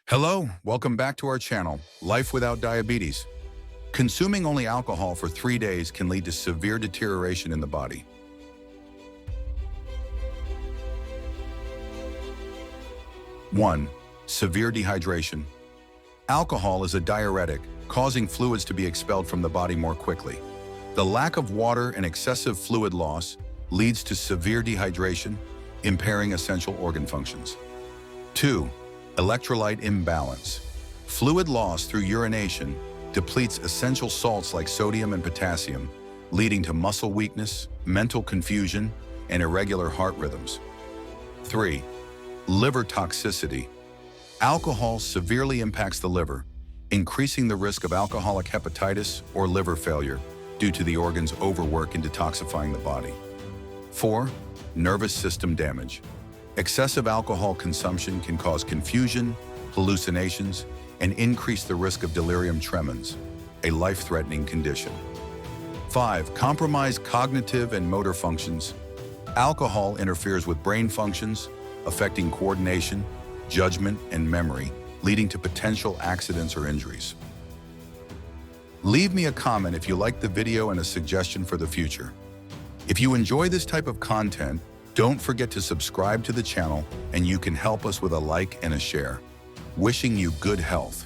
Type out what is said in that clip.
Hello, welcome back to our channel, Life Without Diabetes. Consuming only alcohol for 3 days can lead to severe deterioration in the body. One, severe dehydration. Alcohol is a diuretic, causing fluids to be expelled from the body more quickly. The lack of water and excessive fluid loss leads to severe dehydration, impairing essential organ functions. 2. Electrolyte imbalance. Fluid loss through urination depletes essential salts like sodium and potassium, leading to muscle weakness, mental confusion, and irregular heart rhythms. 3. Liver toxicity. Alcohol severely impacts the liver, increasing the risk of alcoholic hepatitis or liver failure due to the organ's overwork in detoxifying the body. 4. Nervous system damage. Excessive alcohol consumption can cause confusion, hallucinations, and increase the risk of delirium tremens, a life-threatening condition. 5. Compromised cognitive and motor functions. Alcohol interferes with brain functions, affecting coordination, judgment, and memory, leading to potential accidents or injuries. Leave me a comment if you liked the video and a suggestion for the future. If you enjoy this type of content, don't forget to subscribe to the channel, and you can help us with a like and a share. Wishing you good health.